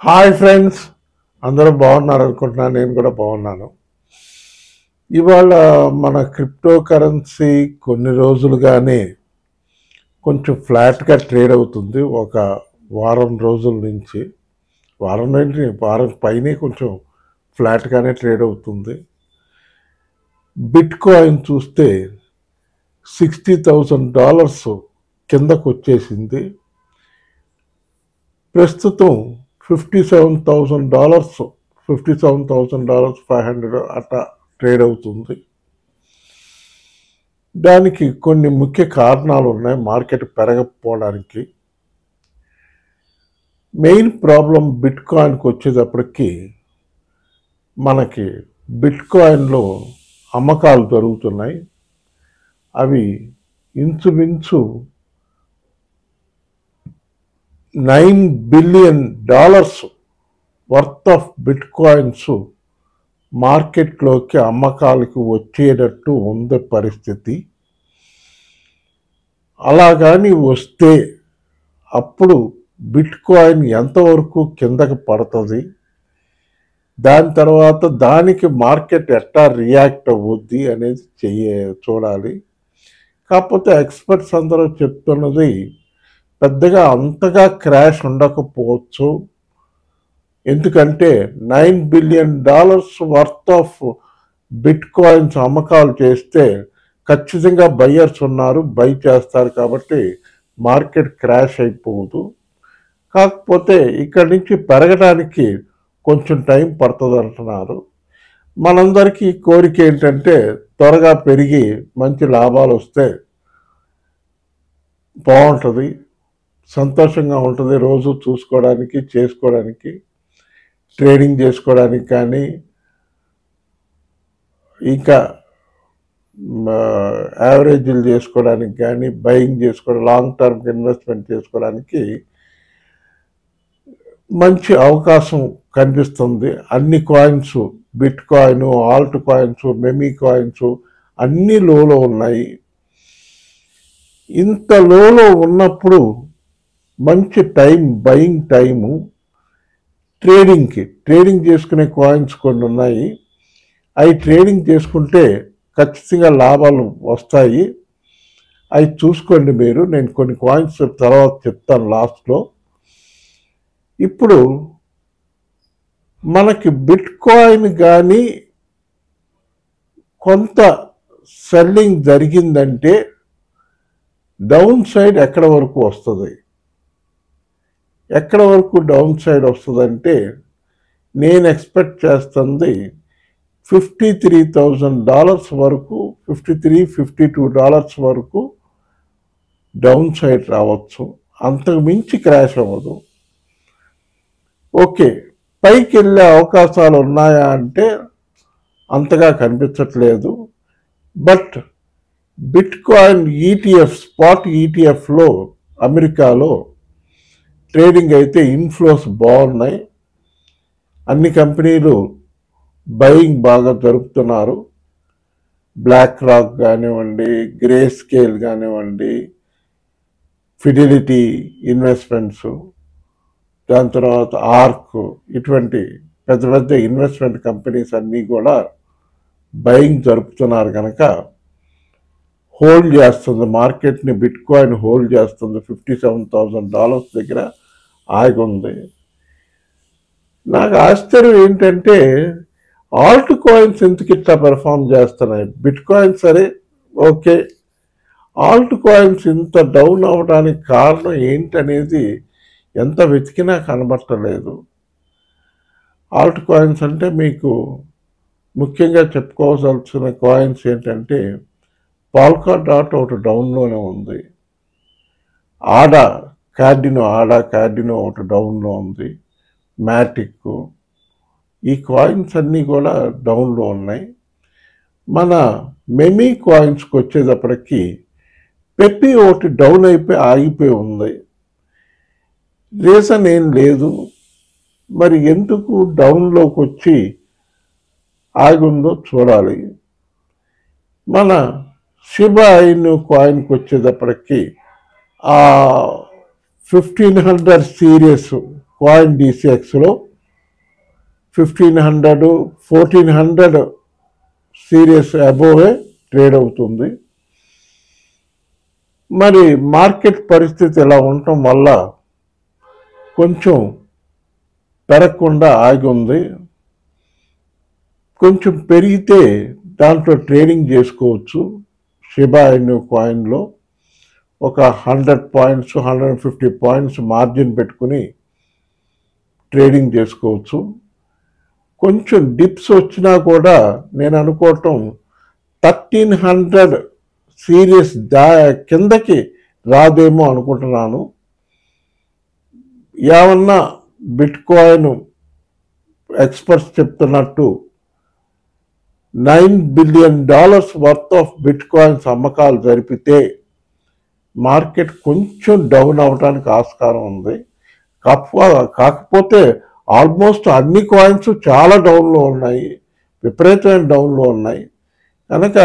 Hi friends, అందరూ బాగున్నారు అనుకుంటున్నాను. నేను కూడా బాగున్నాను. ఇవాళ మన క్రిప్టో కరెన్సీ కొన్ని రోజులుగానే కొంచెం ఫ్లాట్గా ట్రేడ్ అవుతుంది. ఒక వారం రోజుల నుంచి వారం పైనే కొంచెం ఫ్లాట్గానే ట్రేడ్ అవుతుంది. బిట్ కాయిన్ చూస్తే $60,000 కిందకు వచ్చేసింది. ప్రస్తుతం $57,000 $57,500 అట్లా ట్రేడ్ అవుతుంది. దానికి కొన్ని ముఖ్య కారణాలు ఉన్నాయి మార్కెట్ పెరగకపోవడానికి. మెయిన్ ప్రాబ్లం బిట్ కాయిన్కి వచ్చేటప్పటికి మనకి బిట్ కాయిన్లో అమ్మకాలు జరుగుతున్నాయి. అవి ఇంచుమించు $9 billion worth of bit coins మార్కెట్లోకి అమ్మకాలకు వచ్చేటట్టు ఉంది పరిస్థితి. అలా కానీ వస్తే అప్పుడు బిట్ కాయిన్ ఎంతవరకు కిందకి పడుతుంది, దాని తర్వాత దానికి మార్కెట్ ఎట్లా రియాక్ట్ అవ్వుద్ది అనేది చూడాలి. కాకపోతే ఎక్స్పర్ట్స్ అందరూ చెప్తున్నది పెద్దగా అంతగా క్రాష్ ఉండకపోవచ్చు. ఎందుకంటే $9 billion worth of bit coins అమ్మకాలు చేస్తే ఖచ్చితంగా బయ్యర్స్ ఉన్నారు, బై చేస్తారు. కాబట్టి మార్కెట్ క్రాష్ అయిపోదు. కాకపోతే ఇక్కడి నుంచి పెరగడానికి కొంచెం టైం పడుతుంది అంటున్నారు. మనందరికీ కోరిక ఏంటంటే త్వరగా పెరిగి మంచి లాభాలు వస్తే బాగుంటుంది, సంతోషంగా ఉంటుంది. రోజు చూసుకోవడానికి, చేసుకోవడానికి, ట్రేడింగ్ చేసుకోవడానికి కానీ, ఇంకా యావరేజీలు చేసుకోవడానికి కానీ, బయింగ్ చేసుకోవడం, లాంగ్ టర్మ్ ఇన్వెస్ట్మెంట్ చేసుకోవడానికి మంచి అవకాశం కనిపిస్తుంది. అన్ని coins, bit coin, Alt coins, meme coins అన్ని లోలో ఉన్నాయి. ఇంత లోలో ఉన్నప్పుడు మంచి టైం, బయింగ్ టైము. ట్రేడింగ్ చేసుకునే కాయిన్స్ కొన్ని ఉన్నాయి. అవి ట్రేడింగ్ చేసుకుంటే ఖచ్చితంగా లాభాలు వస్తాయి. అవి చూసుకోండి మీరు. నేను కొన్ని కాయిన్స్ తర్వాత చెప్తాను లాస్ట్లో. ఇప్పుడు మనకి బిట్ కాయిన్ కానీ కొంత సెల్లింగ్ జరిగిందంటే డౌన్ సైడ్ ఎక్కడ వరకు వస్తుంది? ఎక్కడ వరకు డౌన్ సైడ్ వస్తుందంటే నేను ఎక్స్పెక్ట్ చేస్తుంది $53,000 వరకు, $52 వరకు డౌన్ సైడ్ రావచ్చు. అంతకు మించి క్రాష్ అవ్వదు. ఓకే, పైకి వెళ్ళే అవకాశాలు ఉన్నాయా అంటే అంతగా కనిపించట్లేదు. But bit coin ETF, spot ఈటీఎఫ్లో అమెరికాలో ట్రేడింగ్ అయితే ఇన్ఫ్లోస్ బాగున్నాయి. అన్ని కంపెనీలు బయింగ్ బాగా జరుపుతున్నారు. బ్లాక్ రాక్ కానివ్వండి, గ్రే స్కేల్ కానివ్వండి, ఫిడిలిటీ ఇన్వెస్ట్మెంట్స్, దాని తర్వాత ఆర్క్, ఇటువంటి పెద్ద పెద్ద ఇన్వెస్ట్మెంట్ కంపెనీస్ అన్నీ కూడా బయింగ్ జరుపుతున్నారు. కనుక హోల్డ్ చేస్తుంది మార్కెట్ని, బిట్ కాయిన్ హోల్డ్ చేస్తుంది. $57,000 దగ్గర ఆగి ఉంది. నాకు ఆశ్చర్యం ఏంటంటే ఆల్ట్ కాయిన్స్ ఎందుకు ఇట్లా పెర్ఫామ్ చేస్తున్నాయి? బిట్ కాయిన్ సరే, ఓకే, ఆల్ట్ కాయిన్స్ ఇంత డౌన్ అవ్వడానికి కారణం ఏంటనేది ఎంత వెతికినా కనబట్టలేదు. ఆల్ట్ కాయిన్స్ అంటే మీకు ముఖ్యంగా చెప్పుకోవాల్సిన కాయిన్స్ ఏంటంటే పాల్కా డాట్ ఒకటి డౌన్లోనే ఉంది, కార్డినో ఒకటి డౌన్లో ఉంది, మ్యాటిక్, ఈ కాయిన్స్ అన్నీ కూడా డౌన్లో ఉన్నాయి. మన మెమీ కాయిన్స్కి వచ్చేటప్పటికి పెప్పి ఒకటి డౌన్ అయిపోయి ఆగిపోయి ఉంది. రీజన్ ఏం లేదు. మరి ఎందుకు డౌన్లోకి వచ్చి ఆగుందో చూడాలి. మన షిబా ఇను కాయిన్కి వచ్చేటప్పటికి 1500 సిరీస్ కాయిన్ DCXలో 1500 1400 సీరియస్ అబోవే ట్రేడ్ అవుతుంది. మరి మార్కెట్ పరిస్థితి ఇలా ఉండటం వల్ల కొంచెం పెరగకుండా ఆగి ఉంది. కొంచెం పెరిగితే దాంట్లో ట్రేడింగ్ చేసుకోవచ్చు. షిబా ఇను కాయిన్లో ఒక 100 పాయింట్స్ 150 పాయింట్స్ మార్జిన్ పెట్టుకుని ట్రేడింగ్ చేసుకోవచ్చు. కొంచెం డిప్స్ వచ్చినా కూడా నేను అనుకోవటం 1300 సీరియస్ కిందకి రాదేమో అనుకుంటున్నాను. ఏమన్నా బిట్కాయిన్ ఎక్స్పర్ట్స్ చెప్తున్నట్టు $9 బిలియన్ వర్త్ ఆఫ్ బిట్కాయిన్స్ అమ్మకాలు జరిపితే మార్కెట్ కొంచెం డౌన్ అవడానికి ఆస్కారం ఉంది. కాకపోతే ఆల్మోస్ట్ అన్ని కాయిన్స్ చాలా డౌన్లో ఉన్నాయి, విపరీతమైన డౌన్లో ఉన్నాయి. కనుక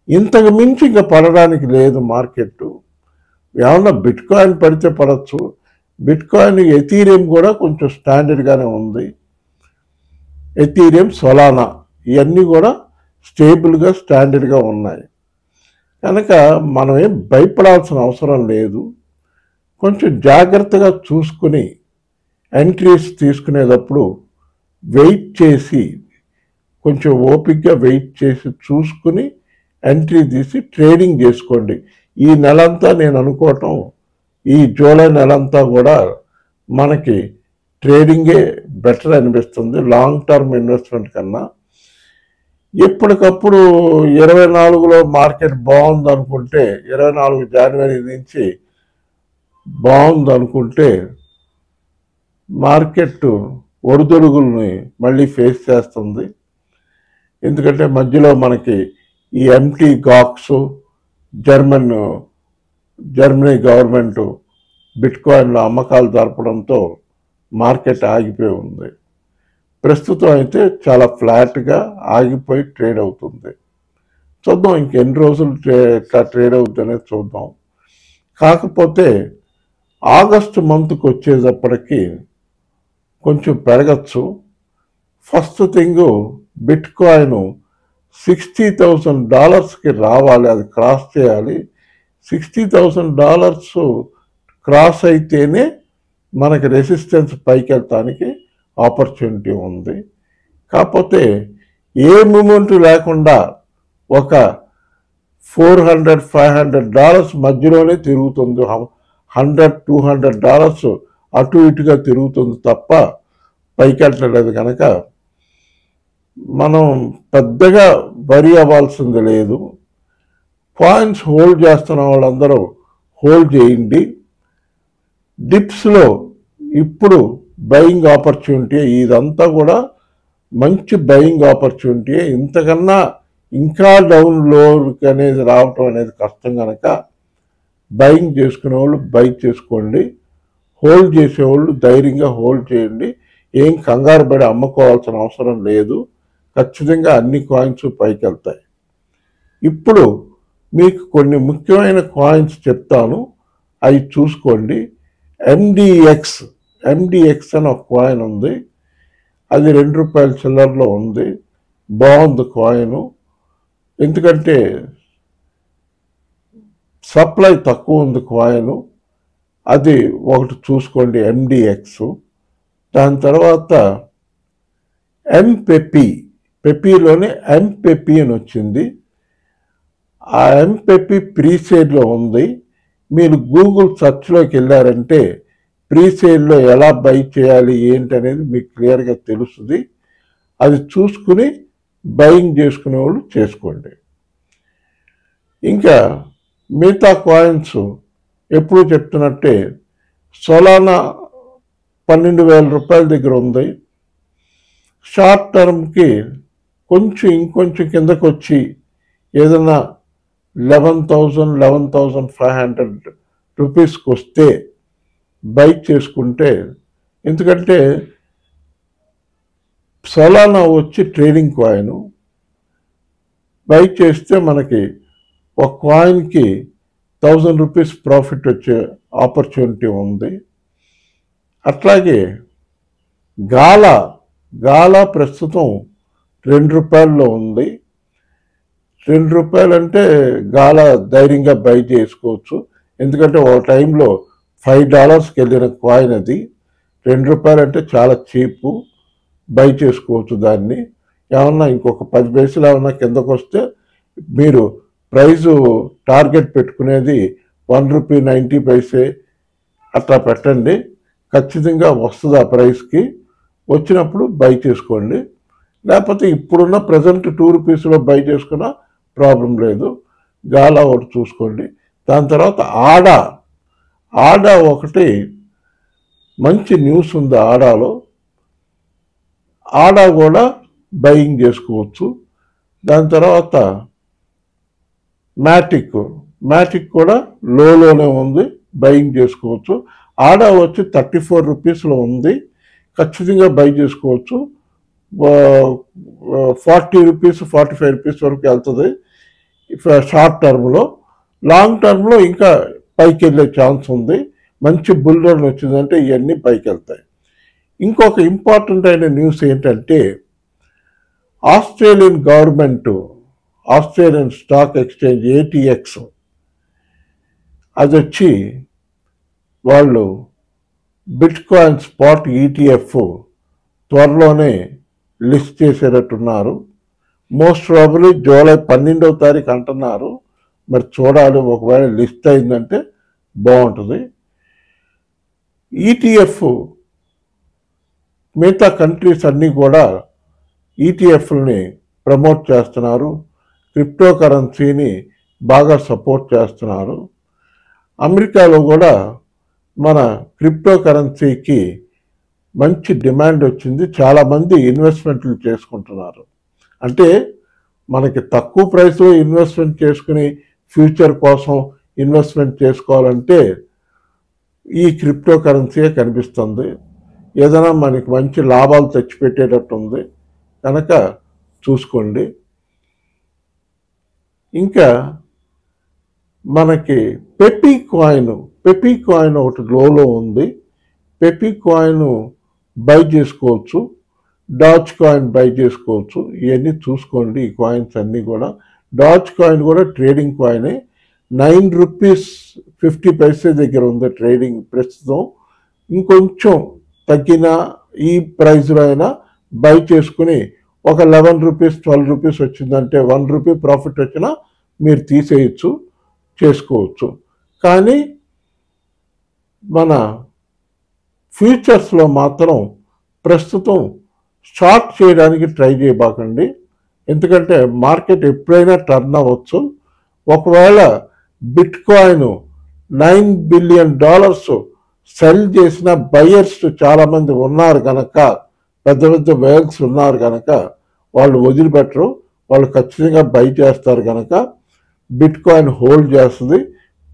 ఇంతకు మించి ఇంకా పడడానికి లేదు మార్కెట్. ఏమన్నా బిట్కాయిన్ పడితే పడవచ్చు. బిట్కాయిన్ ఎథీరియం కూడా కొంచెం స్టాండర్డ్గానే ఉంది. ఎథీరియం, సొలానా ఇవన్నీ కూడా స్టేబుల్గా స్టాండర్డ్గా ఉన్నాయి. కనుక మనం ఏం భయపడాల్సిన అవసరం లేదు. కొంచెం జాగ్రత్తగా చూసుకుని ఎంట్రీస్ తీసుకునేటప్పుడు వెయిట్ చేసి, కొంచెం ఓపికగా వెయిట్ చేసి చూసుకుని ఎంట్రీ తీసి ట్రేడింగ్ చేసుకోండి. ఈ నెలంతా నేను అనుకోవటం ఈ జూలై నెలంతా కూడా మనకి ట్రేడింగే బెటర్ అనిపిస్తుంది లాంగ్ టర్మ్ ఇన్వెస్ట్మెంట్ కన్నా. ఎప్పటికప్పుడు 24లో మార్కెట్ బాగుంది అనుకుంటే, 24 జనవరి నుంచి బాగుంది అనుకుంటే మార్కెట్ ఒడిదుడుగుల్ని మళ్ళీ ఫేస్ చేస్తుంది. ఎందుకంటే మధ్యలో మనకి ఈ ఎంటీ గాక్స్, జర్మనీ గవర్నమెంట్ బిట్కాయిన్లో అమ్మకాలు జరపడంతో మార్కెట్ ఆగిపోయి ఉంది. ప్రస్తుతం అయితే చాలా ఫ్లాట్గా ఆగిపోయి ట్రేడ్ అవుతుంది. చూద్దాం ఇంకెన్ని రోజులు ఎట్లా ట్రేడ్ అవుతుంది అనేది చూద్దాం. కాకపోతే ఆగస్టు మంత్కి వచ్చేటప్పటికి కొంచెం పెరగచ్చు. ఫస్ట్ థింగ్ బిట్కాయిన్ $60,000కి రావాలి, అది క్రాస్ చేయాలి. $60,000 క్రాస్ అయితేనే మనకి రెసిస్టెన్స్ పైకి వెళ్తానికి ఆపర్చునిటీ ఉంది. కాకపోతే ఏ మూమెంట్ లేకుండా ఒక $400-500 మధ్యలోనే తిరుగుతుంది. $100-200 అటు ఇటుగా తిరుగుతుంది తప్ప పైకి వెళ్ళలేదు. కనుక మనం పెద్దగా వరి అవ్వాల్సింది లేదు. కాయిన్స్ హోల్డ్ చేస్తున్న వాళ్ళందరూ హోల్డ్ చేయండి. డిప్స్లో ఇప్పుడు బయింగ్ ఆపర్చునిటీ, ఇదంతా కూడా మంచి బయింగ్ ఆపర్చునిటీ. ఇంతకన్నా ఇంకా డౌన్ లోకి అనేది రావటం అనేది కష్టం. కనుక బయింగ్ చేసుకునే వాళ్ళు బై చేసుకోండి, హోల్డ్ చేసేవాళ్ళు ధైర్యంగా హోల్డ్ చేయండి. ఏం కంగారు పడి అమ్ముకోవాల్సిన అవసరం లేదు. ఖచ్చితంగా అన్ని కాయిన్స్ పైకి వెళ్తాయి. ఇప్పుడు మీకు కొన్ని ముఖ్యమైన కాయిన్స్ చెప్తాను, అవి చూసుకోండి. ఎండిఎక్స్ అని ఒక కాయిన్ ఉంది, అది ₹2 చిల్లరలో ఉంది. బాగుంది కాయిన్, ఎందుకంటే సప్లై తక్కువ ఉంది కాయిన్. అది ఒకటి చూసుకోండి, ఎండిఎక్స్. దాని తర్వాత పెపీలోనే ఎంపెపీ అని వచ్చింది. ఆ ఎంపెపీ ప్రీసేల్లో ఉంది. మీరు గూగుల్ సెర్చ్లోకి వెళ్ళారంటే ప్రీసేల్లో ఎలా బై చేయాలి ఏంటి అనేది మీకు క్లియర్గా తెలుస్తుంది. అది చూసుకుని బయింగ్ చేసుకునే వాళ్ళు చేసుకోండి. ఇంకా మిగతా కాయిన్స్ ఎప్పుడు చెప్తున్నట్టే సొలానా ₹12,000 దగ్గర ఉంది. షార్ట్ టర్మ్కి ఇంకొంచెం కిందకు వచ్చి ఏదైనా $11,500 వస్తే బై చేసుకుంటే, ఎందుకంటే సొలానా వచ్చి ట్రేడింగ్ కాయిన్, బై చేస్తే మనకి ఒక కాయిన్కి ₹1,000 ప్రాఫిట్ వచ్చే ఆపర్చునిటీ ఉంది. అట్లాగే గాలా గాలా ప్రస్తుతం ₹2 ఉంది. ₹2 అంటే గాలా ధైర్యంగా బై చేసుకోవచ్చు. ఎందుకంటే ఒక టైంలో $5కి వెళ్ళిన కాయిన్ అది. ₹2 అంటే చాలా చీపు, బై చేసుకోవచ్చు దాన్ని. ఏమన్నా ఇంకొక 10 పైసలు ఏమన్నా కిందకు వస్తే మీరు ప్రైజు టార్గెట్ పెట్టుకునేది ₹1.90 అట్లా పెట్టండి. ఖచ్చితంగా వస్తుంది ఆ ప్రైస్కి. వచ్చినప్పుడు బై చేసుకోండి. లేకపోతే ఇప్పుడున్న ప్రజెంట్ ₹2లో బై చేసుకున్న ప్రాబ్లం లేదు. గాలా ఒకటి చూసుకోండి. దాని తర్వాత ఆడా ఒకటి మంచి న్యూస్ ఉంది. ఆడా కూడా బయింగ్ చేసుకోవచ్చు. దాని తర్వాత మ్యాటిక్ కూడా లోనే ఉంది, బయింగ్ చేసుకోవచ్చు. ఆడా వచ్చి ₹34లో ఉంది, ఖచ్చితంగా బై చేసుకోవచ్చు. ₹40 ₹45 వరకు వెళ్తుంది షార్ట్ టర్మ్లో. లాంగ్ టర్మ్లో ఇంకా పైకి వెళ్ళే ఛాన్స్ ఉంది. మంచి బుల్ రన్ వచ్చిందంటే ఇవన్నీ పైకి వెళ్తాయి. ఇంకొక ఇంపార్టెంట్ అయిన న్యూస్ ఏంటంటే Australian government, Australian stock exchange ATX, అది వచ్చి వాళ్ళు బిట్కాయిన్ స్పాట్ ETF త్వరలోనే లిస్ట్ చేసేటట్టున్నారు. మోస్ట్ ప్రాబబ్లీ జూలై 12వ తారీఖు అంటున్నారు. మరి చూడాలి, ఒకవేళ లిస్ట్ అయిందంటే బాగుంటుంది. ETF మిగతా కంట్రీస్ అన్నీ కూడా ETFలని ప్రమోట్ చేస్తున్నారు. క్రిప్టో కరెన్సీని బాగా సపోర్ట్ చేస్తున్నారు. అమెరికాలో కూడా మన క్రిప్టో కరెన్సీకి మంచి డిమాండ్ వచ్చింది. చాలామంది ఇన్వెస్ట్మెంట్లు చేసుకుంటున్నారు. అంటే మనకి తక్కువ ప్రైస్లో ఇన్వెస్ట్మెంట్ చేసుకుని ఫ్యూచర్ కోసం ఇన్వెస్ట్మెంట్ చేసుకోవాలంటే ఈ క్రిప్టో కరెన్సీయే కనిపిస్తుంది. ఏదైనా మనకి మంచి లాభాలు తెచ్చిపెట్టేటట్టు ఉంది కనుక చూసుకోండి. ఇంకా మనకి పెపీ కాయిన్ ఒకటి లోలో ఉంది. పెపీ కాయిన్ బై చేసుకోవచ్చు, డాజ్ కాయిన్ బై చేసుకోవచ్చు. ఇవన్నీ చూసుకోండి. ఈ కాయిన్స్ అన్నీ కూడా. డాజ్ కాయిన్ కూడా ట్రేడింగ్ కాయినే. ₹9.50 దగ్గర ఉంది ట్రేడింగ్ ప్రస్తుతం. ఇంకొంచెం తగ్గిన ఈ ప్రైస్లో అయినా బై చేసుకుని ఒక ₹11 ₹12 వచ్చిందంటే ₹1 ప్రాఫిట్ వచ్చినా మీరు తీసేయచ్చు, చేసుకోవచ్చు. కానీ మన ఫ్యూచర్స్లో మాత్రం ప్రస్తుతం షార్ట్ చేయడానికి ట్రై చేయబాకండి. ఎందుకంటే మార్కెట్ ఎప్పుడైనా టర్న్ అవ్వచ్చు. ఒకవేళ బిట్కాయిన్ $9 బిలియన్ సెల్ చేసిన బయర్స్ చాలామంది ఉన్నారు కనుక, పెద్ద పెద్ద వేల్స్ ఉన్నారు కనుక వాళ్ళు వదిలిపెట్టరు. వాళ్ళు ఖచ్చితంగా బై చేస్తారు కనుక బిట్కాయిన్ హోల్డ్ చేస్తుంది,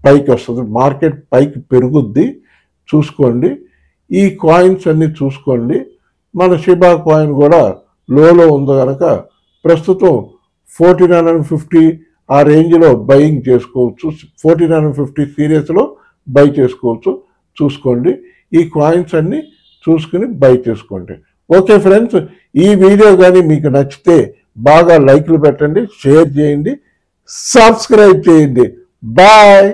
పైకి వస్తుంది, మార్కెట్ పైకి పెరుగుద్ది. చూసుకోండి. ఈ కాయిన్స్ అన్నీ చూసుకోండి. మన షిబా కాయిన్ కూడా లోలో ఉంది కనుక ప్రస్తుతం 1450 ఆ రేంజ్లో బయింగ్ చేసుకోవచ్చు. 1450 సిరీస్లో బై చేసుకోవచ్చు. చూసుకోండి. ఈ కాయిన్స్ అన్నీ చూసుకుని బై చేసుకోండి. ఓకే ఫ్రెండ్స్, ఈ వీడియో కానీ మీకు నచ్చితే బాగా లైక్లు పెట్టండి, షేర్ చేయండి, సబ్స్క్రైబ్ చేయండి. బాయ్.